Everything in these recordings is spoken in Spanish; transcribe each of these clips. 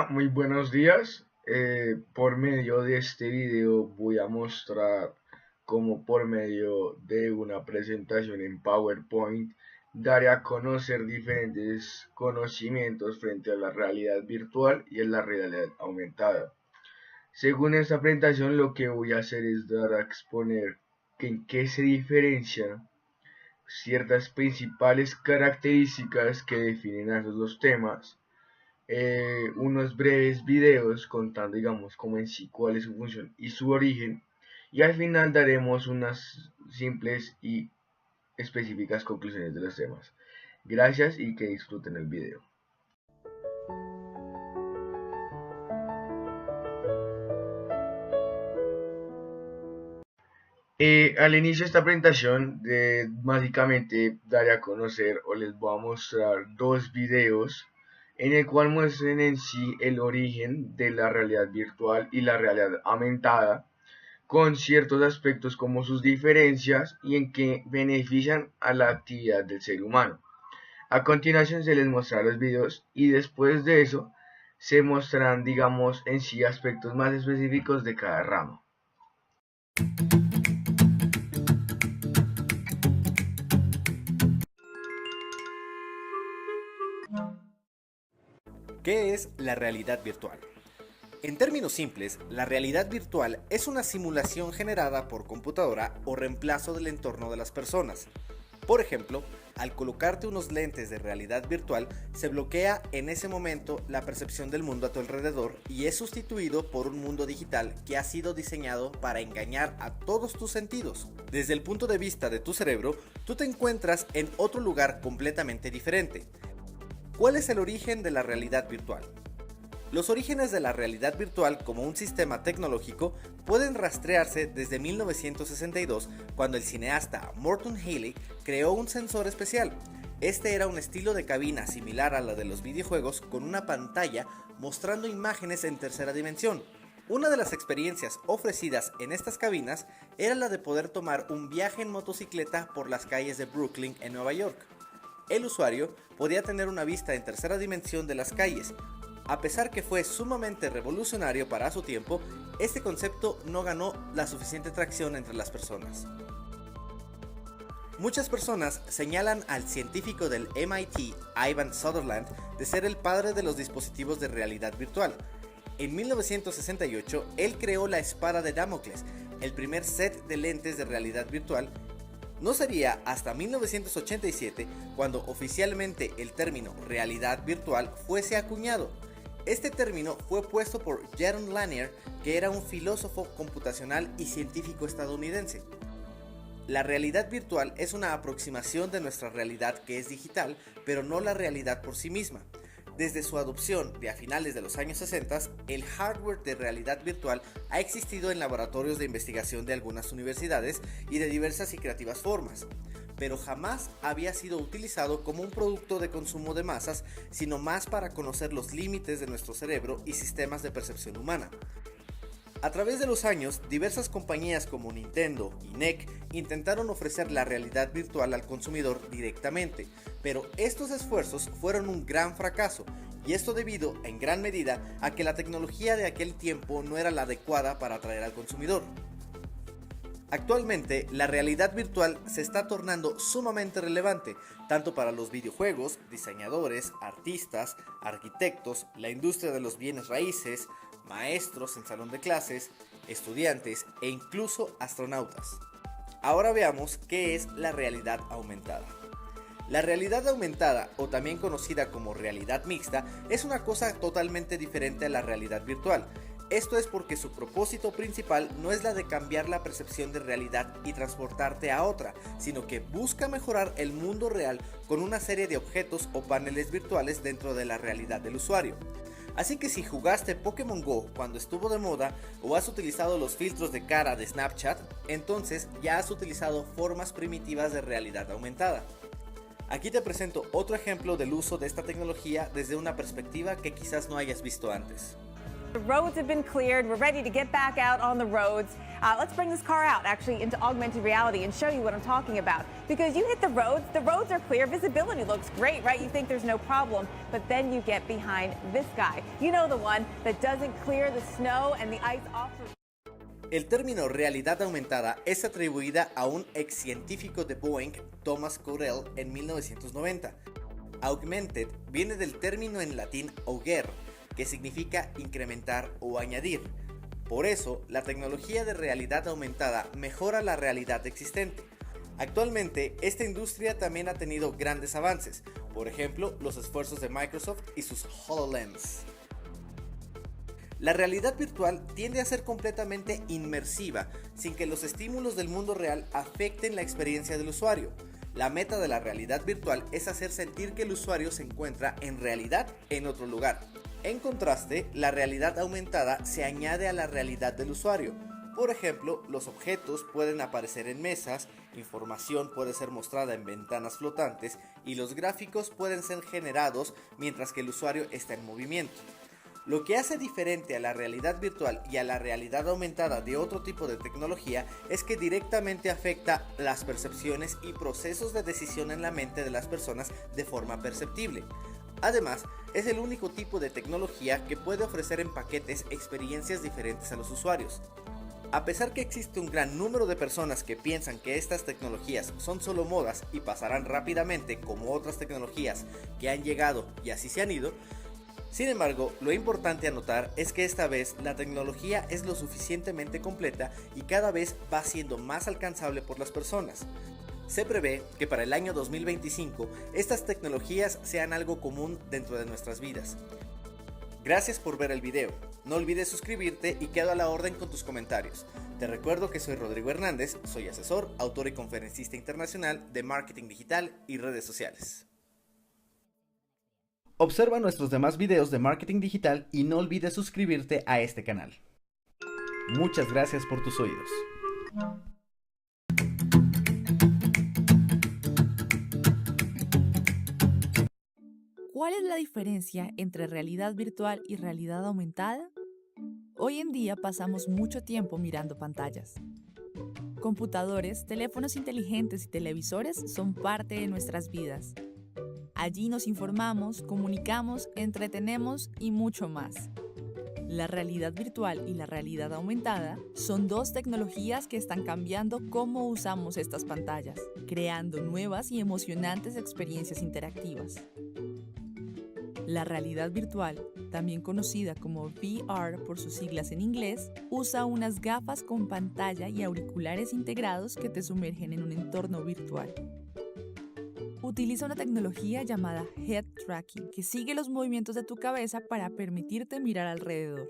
Hola, muy buenos días. Por medio de este video voy a mostrar cómo por medio de una presentación en PowerPoint daré a conocer diferentes conocimientos frente a la realidad virtual y a la realidad aumentada. Según esta presentación, lo que voy a hacer es dar a exponer en qué se diferencian ciertas principales características que definen a esos dos temas, unos breves videos contando, digamos, cómo en sí, cuál es su función y su origen, y al final daremos unas simples y específicas conclusiones de los temas. Gracias y que disfruten el video. Al inicio de esta presentación, básicamente daré a conocer o les voy a mostrar dos videos en el cual muestren en sí el origen de la realidad virtual y la realidad aumentada, con ciertos aspectos como sus diferencias y en que benefician a la actividad del ser humano. A continuación se les mostrará los videos y después de eso se mostrarán, digamos, en sí aspectos más específicos de cada rama. ¿Qué es la realidad virtual? En términos simples, la realidad virtual es una simulación generada por computadora o reemplazo del entorno de las personas. Por ejemplo, al colocarte unos lentes de realidad virtual, se bloquea en ese momento la percepción del mundo a tu alrededor y es sustituido por un mundo digital que ha sido diseñado para engañar a todos tus sentidos. Desde el punto de vista de tu cerebro, tú te encuentras en otro lugar completamente diferente. ¿Cuál es el origen de la realidad virtual? Los orígenes de la realidad virtual como un sistema tecnológico pueden rastrearse desde 1962, cuando el cineasta Morton Haley creó un sensor especial. Este era un estilo de cabina similar a la de los videojuegos, con una pantalla mostrando imágenes en tercera dimensión. Una de las experiencias ofrecidas en estas cabinas era la de poder tomar un viaje en motocicleta por las calles de Brooklyn en Nueva York. El usuario podía tener una vista en tercera dimensión de las calles. A pesar que fue sumamente revolucionario para su tiempo, este concepto no ganó la suficiente tracción entre las personas. Muchas personas señalan al científico del MIT, Ivan Sutherland, de ser el padre de los dispositivos de realidad virtual. En 1968, él creó la espada de Damocles, el primer set de lentes de realidad virtual. No sería hasta 1987 cuando oficialmente el término realidad virtual fuese acuñado. Este término fue puesto por Jaron Lanier, que era un filósofo computacional y científico estadounidense. La realidad virtual es una aproximación de nuestra realidad que es digital, pero no la realidad por sí misma. Desde su adopción de a finales de los años 60, el hardware de realidad virtual ha existido en laboratorios de investigación de algunas universidades y de diversas y creativas formas, pero jamás había sido utilizado como un producto de consumo de masas, sino más para conocer los límites de nuestro cerebro y sistemas de percepción humana. A través de los años, diversas compañías como Nintendo y NEC intentaron ofrecer la realidad virtual al consumidor directamente, pero estos esfuerzos fueron un gran fracaso, y esto debido, en gran medida, a que la tecnología de aquel tiempo no era la adecuada para atraer al consumidor. Actualmente, la realidad virtual se está tornando sumamente relevante, tanto para los videojuegos, diseñadores, artistas, arquitectos, la industria de los bienes raíces, maestros en salón de clases, estudiantes e incluso astronautas. Ahora veamos qué es la realidad aumentada. La realidad aumentada, o también conocida como realidad mixta, es una cosa totalmente diferente a la realidad virtual. Esto es porque su propósito principal no es la de cambiar la percepción de realidad y transportarte a otra, sino que busca mejorar el mundo real con una serie de objetos o paneles virtuales dentro de la realidad del usuario. Así que si jugaste Pokémon Go cuando estuvo de moda o has utilizado los filtros de cara de Snapchat, entonces ya has utilizado formas primitivas de realidad aumentada. Aquí te presento otro ejemplo del uso de esta tecnología desde una perspectiva que quizás no hayas visto antes. The roads have been cleared. We're ready to get back out on the roads. Let's bring this car out actually into augmented reality and show you what I'm talking about. Because you hit the roads are clear, visibility looks great, right? You think there's no problem, but then you get behind this guy. You know, the one that doesn't clear the snow and the ice off. El término realidad aumentada es atribuida a un ex científico de Boeing, Thomas Caudell, en 1990. Augmented viene del término en latín auger, que significa incrementar o añadir. Por eso, la tecnología de realidad aumentada mejora la realidad existente. Actualmente, esta industria también ha tenido grandes avances, por ejemplo, los esfuerzos de Microsoft y sus HoloLens. La realidad virtual tiende a ser completamente inmersiva, sin que los estímulos del mundo real afecten la experiencia del usuario. La meta de la realidad virtual es hacer sentir que el usuario se encuentra en realidad en otro lugar. En contraste, la realidad aumentada se añade a la realidad del usuario. Por ejemplo, los objetos pueden aparecer en mesas, información puede ser mostrada en ventanas flotantes y los gráficos pueden ser generados mientras que el usuario está en movimiento. Lo que hace diferente a la realidad virtual y a la realidad aumentada de otro tipo de tecnología es que directamente afecta las percepciones y procesos de decisión en la mente de las personas de forma perceptible. Además, es el único tipo de tecnología que puede ofrecer en paquetes experiencias diferentes a los usuarios. A pesar que existe un gran número de personas que piensan que estas tecnologías son solo modas y pasarán rápidamente como otras tecnologías que han llegado y así se han ido, sin embargo, lo importante a notar es que esta vez la tecnología es lo suficientemente completa y cada vez va siendo más alcanzable por las personas. Se prevé que para el año 2025 estas tecnologías sean algo común dentro de nuestras vidas. Gracias por ver el video. No olvides suscribirte y quedo a la orden con tus comentarios. Te recuerdo que soy Rodrigo Hernández, soy asesor, autor y conferencista internacional de marketing digital y redes sociales. Observa nuestros demás videos de marketing digital y no olvides suscribirte a este canal. Muchas gracias por tus oídos. ¿Cuál es la diferencia entre realidad virtual y realidad aumentada? Hoy en día pasamos mucho tiempo mirando pantallas. Computadores, teléfonos inteligentes y televisores son parte de nuestras vidas. Allí nos informamos, comunicamos, entretenemos y mucho más. La realidad virtual y la realidad aumentada son dos tecnologías que están cambiando cómo usamos estas pantallas, creando nuevas y emocionantes experiencias interactivas. La realidad virtual, también conocida como VR por sus siglas en inglés, usa unas gafas con pantalla y auriculares integrados que te sumergen en un entorno virtual. Utiliza una tecnología llamada Head Tracking, que sigue los movimientos de tu cabeza para permitirte mirar alrededor.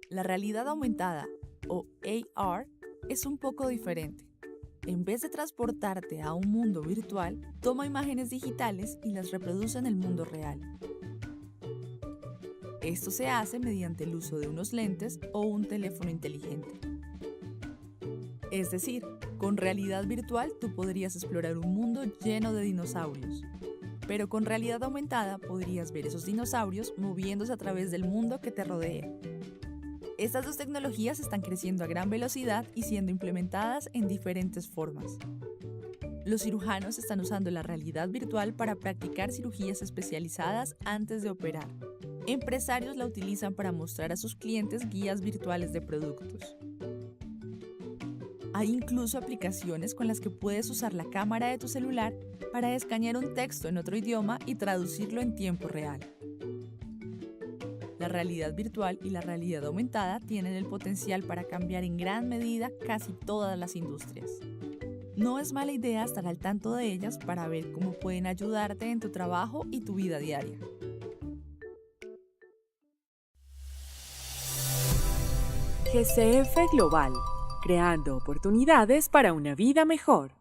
La realidad aumentada, o AR, es un poco diferente. En vez de transportarte a un mundo virtual, toma imágenes digitales y las reproduce en el mundo real. Esto se hace mediante el uso de unos lentes o un teléfono inteligente. Es decir, con realidad virtual tú podrías explorar un mundo lleno de dinosaurios. Pero con realidad aumentada podrías ver esos dinosaurios moviéndose a través del mundo que te rodea. Estas dos tecnologías están creciendo a gran velocidad y siendo implementadas en diferentes formas. Los cirujanos están usando la realidad virtual para practicar cirugías especializadas antes de operar. Empresarios la utilizan para mostrar a sus clientes guías virtuales de productos. Hay incluso aplicaciones con las que puedes usar la cámara de tu celular para escanear un texto en otro idioma y traducirlo en tiempo real. La realidad virtual y la realidad aumentada tienen el potencial para cambiar en gran medida casi todas las industrias. No es mala idea estar al tanto de ellas para ver cómo pueden ayudarte en tu trabajo y tu vida diaria. GCF Global, creando oportunidades para una vida mejor.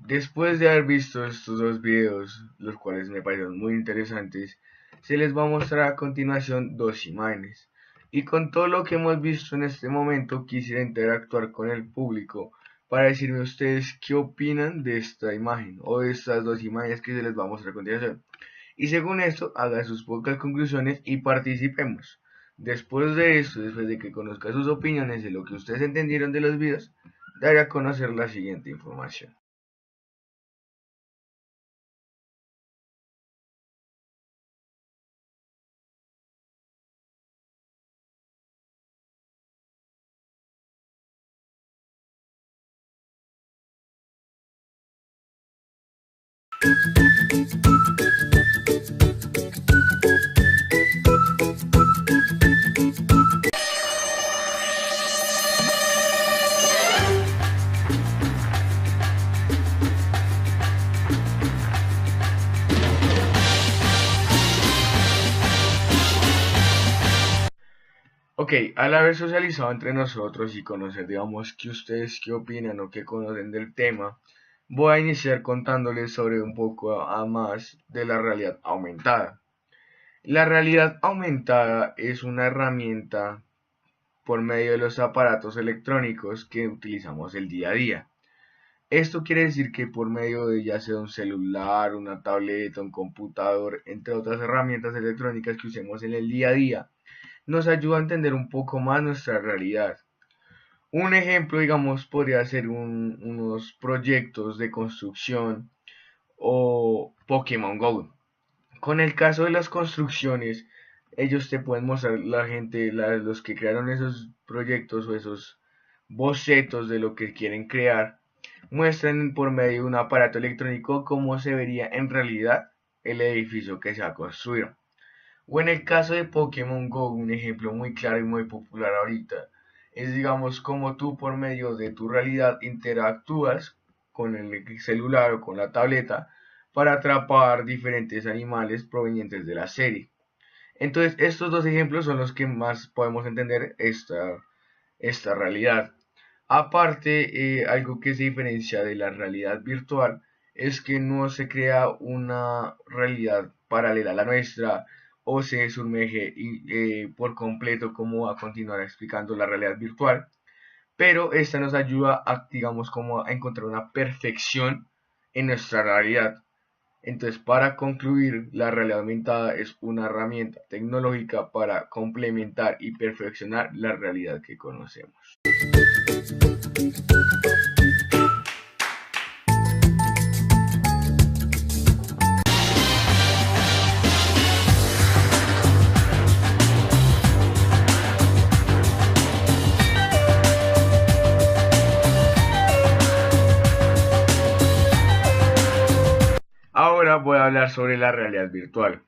Después de haber visto estos dos videos, los cuales me parecen muy interesantes, se les va a mostrar a continuación dos imágenes. Y con todo lo que hemos visto en este momento, quisiera interactuar con el público para decirme ustedes qué opinan de esta imagen o de estas dos imágenes que se les va a mostrar a continuación. Y según esto, hagan sus pocas conclusiones y participemos. Después de esto, después de que conozca sus opiniones de lo que ustedes entendieron de los videos, daré a conocer la siguiente información. Ok, al haber socializado entre nosotros y conocer, digamos, que ustedes qué opinan o qué conocen del tema, voy a iniciar contándoles sobre un poco más de la realidad aumentada. La realidad aumentada es una herramienta por medio de los aparatos electrónicos que utilizamos el día a día. Esto quiere decir que por medio de ya sea un celular, una tableta, un computador, entre otras herramientas electrónicas que usemos en el día a día, nos ayuda a entender un poco más nuestra realidad. Un ejemplo, digamos, podría ser unos proyectos de construcción o Pokémon Go. Con el caso de las construcciones, ellos te pueden mostrar, la gente, los que crearon esos proyectos o esos bocetos de lo que quieren crear, muestran por medio de un aparato electrónico cómo se vería en realidad el edificio que se va a construir. O en el caso de Pokémon Go, un ejemplo muy claro y muy popular ahorita, es digamos como tú por medio de tu realidad interactúas con el celular o con la tableta para atrapar diferentes animales provenientes de la serie. Entonces estos dos ejemplos son los que más podemos entender esta realidad. Aparte, algo que se diferencia de la realidad virtual es que no se crea una realidad paralela a la nuestra o se sumerge por completo, como a continuar explicando la realidad virtual, pero esta nos ayuda a, digamos, como a encontrar una perfección en nuestra realidad. Entonces, para concluir, la realidad aumentada es una herramienta tecnológica para complementar y perfeccionar la realidad que conocemos. Ahora voy a hablar sobre la realidad virtual.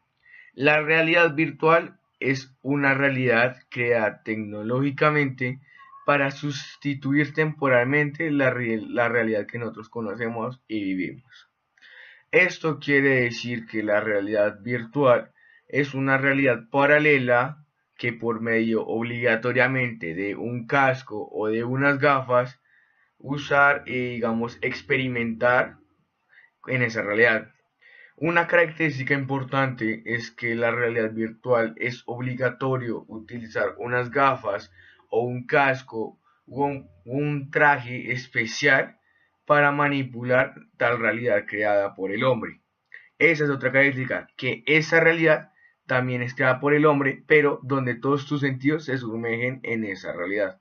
La realidad virtual es una realidad creada tecnológicamente para sustituir temporalmente la realidad que nosotros conocemos y vivimos. Esto quiere decir que la realidad virtual es una realidad paralela que por medio obligatoriamente de un casco o de unas gafas usar y digamos experimentar en esa realidad. Una característica importante es que la realidad virtual es obligatorio utilizar unas gafas o un casco o un traje especial para manipular tal realidad creada por el hombre. Esa es otra característica, que esa realidad también es creada por el hombre, pero donde todos tus sentidos se sumergen en esa realidad.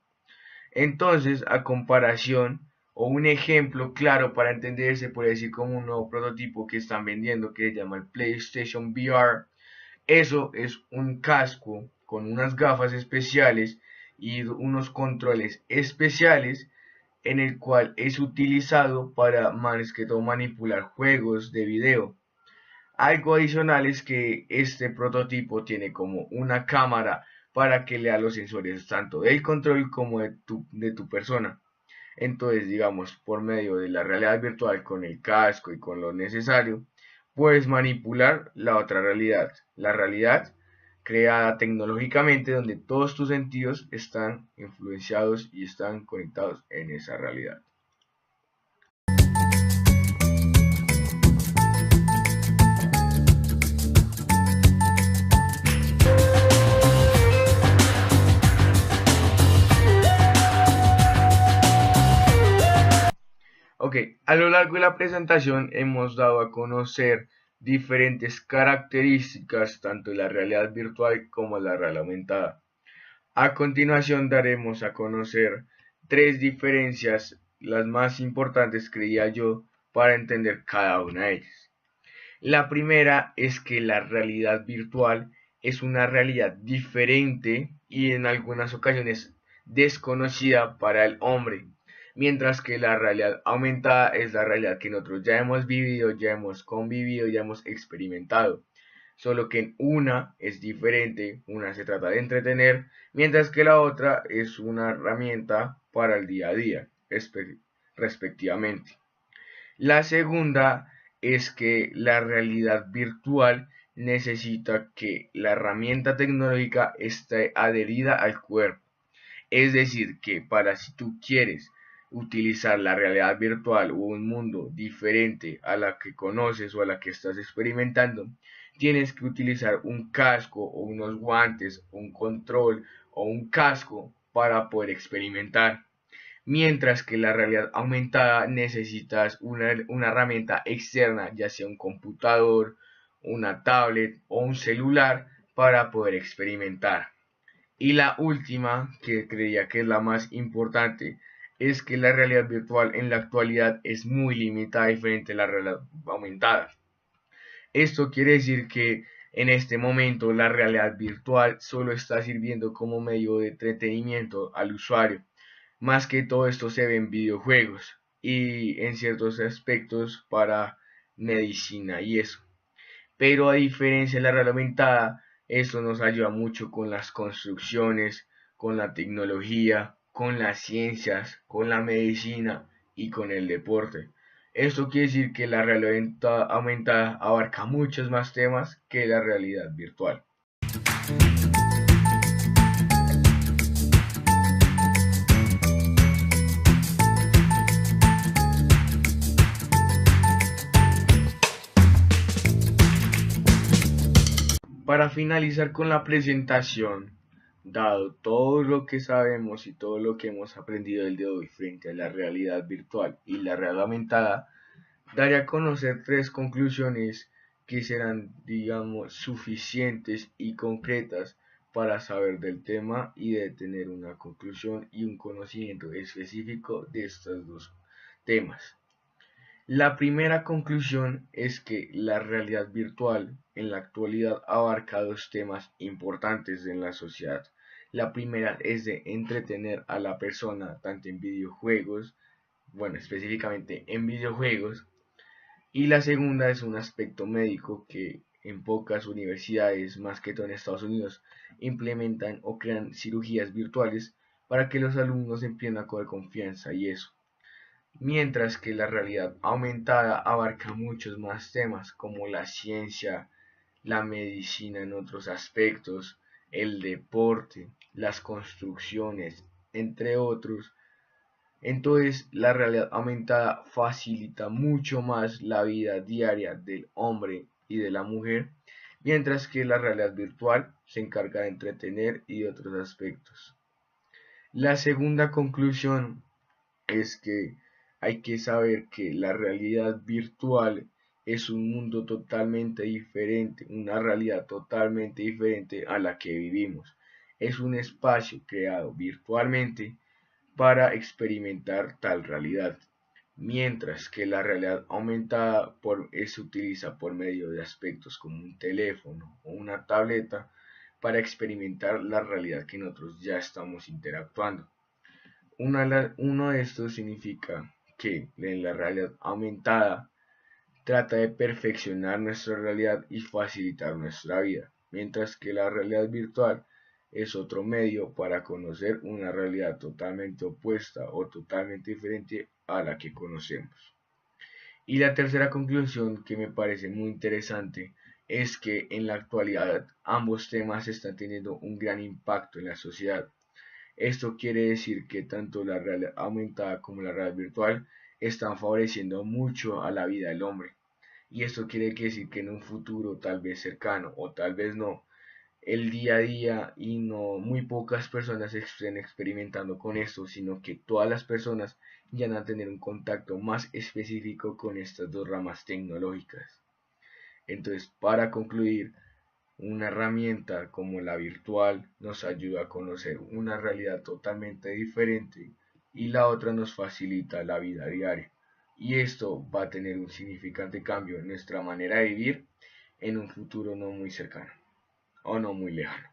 Entonces, a comparación o un ejemplo claro para entender, se puede decir como un nuevo prototipo que están vendiendo que se llama el PlayStation VR. Eso es un casco con unas gafas especiales y unos controles especiales en el cual es utilizado para más que todo manipular juegos de video. Algo adicional es que este prototipo tiene como una cámara para que lea los sensores tanto del control como de tu persona. Entonces, digamos, por medio de la realidad virtual con el casco y con lo necesario, puedes manipular la otra realidad, la realidad creada tecnológicamente donde todos tus sentidos están influenciados y están conectados en esa realidad. Ok, a lo largo de la presentación hemos dado a conocer diferentes características tanto de la realidad virtual como de la realidad aumentada. A continuación daremos a conocer tres diferencias, las más importantes creía yo, para entender cada una de ellas. La primera es que la realidad virtual es una realidad diferente y en algunas ocasiones desconocida para el hombre, mientras que la realidad aumentada es la realidad que nosotros ya hemos vivido, ya hemos convivido, ya hemos experimentado. Solo que en una es diferente, una se trata de entretener, mientras que la otra es una herramienta para el día a día, respectivamente. La segunda es que la realidad virtual necesita que la herramienta tecnológica esté adherida al cuerpo. Es decir, que para si tú quieres utilizar la realidad virtual o un mundo diferente a la que conoces o a la que estás experimentando, tienes que utilizar un casco o unos guantes, un control o un casco para poder experimentar. Mientras que la realidad aumentada necesitas una herramienta externa, ya sea un computador, una tablet o un celular para poder experimentar. Y la última, que creía que es la más importante, es que la realidad virtual en la actualidad es muy limitada diferente a la realidad aumentada. Esto quiere decir que en este momento la realidad virtual solo está sirviendo como medio de entretenimiento al usuario. Más que todo esto se ve en videojuegos y en ciertos aspectos para medicina y eso. Pero a diferencia de la realidad aumentada, esto nos ayuda mucho con las construcciones, con la tecnología, con las ciencias, con la medicina y con el deporte. Esto quiere decir que la realidad aumentada abarca muchos más temas que la realidad virtual. Para finalizar con la presentación, dado todo lo que sabemos y todo lo que hemos aprendido el día de hoy frente a la realidad virtual y la realidad aumentada, daré a conocer tres conclusiones que serán, digamos, suficientes y concretas para saber del tema y de tener una conclusión y un conocimiento específico de estos dos temas. La primera conclusión es que la realidad virtual en la actualidad abarca dos temas importantes en la sociedad. La primera es de entretener a la persona tanto en videojuegos, bueno, específicamente en videojuegos, y la segunda es un aspecto médico que en pocas universidades, más que todo en Estados Unidos, implementan o crean cirugías virtuales para que los alumnos empiecen a coger confianza y eso. Mientras que la realidad aumentada abarca muchos más temas como la ciencia, la medicina en otros aspectos, el deporte, las construcciones, entre otros. Entonces la realidad aumentada facilita mucho más la vida diaria del hombre y de la mujer, mientras que la realidad virtual se encarga de entretener y de otros aspectos. La segunda conclusión es que hay que saber que la realidad virtual es un mundo totalmente diferente, una realidad totalmente diferente a la que vivimos. Es un espacio creado virtualmente para experimentar tal realidad, mientras que la realidad aumentada se utiliza por medio de aspectos como un teléfono o una tableta para experimentar la realidad que nosotros ya estamos interactuando. Uno de estos significa que en la realidad aumentada trata de perfeccionar nuestra realidad y facilitar nuestra vida, mientras que la realidad virtual es otro medio para conocer una realidad totalmente opuesta o totalmente diferente a la que conocemos. Y la tercera conclusión que me parece muy interesante es que en la actualidad ambos temas están teniendo un gran impacto en la sociedad. Esto quiere decir que tanto la realidad aumentada como la realidad virtual están favoreciendo mucho a la vida del hombre. Y esto quiere decir que en un futuro tal vez cercano o tal vez no, el día a día y no muy pocas personas estén experimentando con esto, sino que todas las personas ya van a tener un contacto más específico con estas dos ramas tecnológicas. Entonces, para concluir, una herramienta como la virtual nos ayuda a conocer una realidad totalmente diferente y la otra nos facilita la vida diaria. Y esto va a tener un significante cambio en nuestra manera de vivir en un futuro no muy cercano o no muy lejano.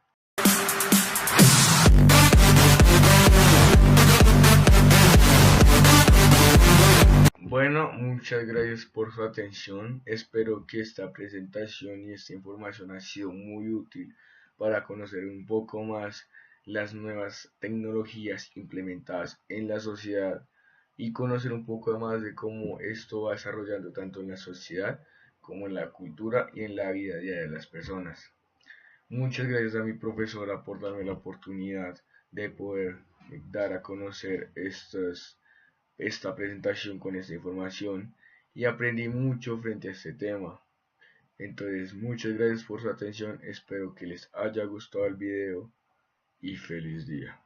Bueno, muchas gracias por su atención. Espero que esta presentación y esta información ha sido muy útil para conocer un poco más las nuevas tecnologías implementadas en la sociedad y conocer un poco más de cómo esto va desarrollando tanto en la sociedad como en la cultura y en la vida diaria de las personas. Muchas gracias a mi profesora por darme la oportunidad de poder dar a conocer esta presentación con esta información y aprendí mucho frente a este tema. Entonces, muchas gracias por su atención, espero que les haya gustado el video y feliz día.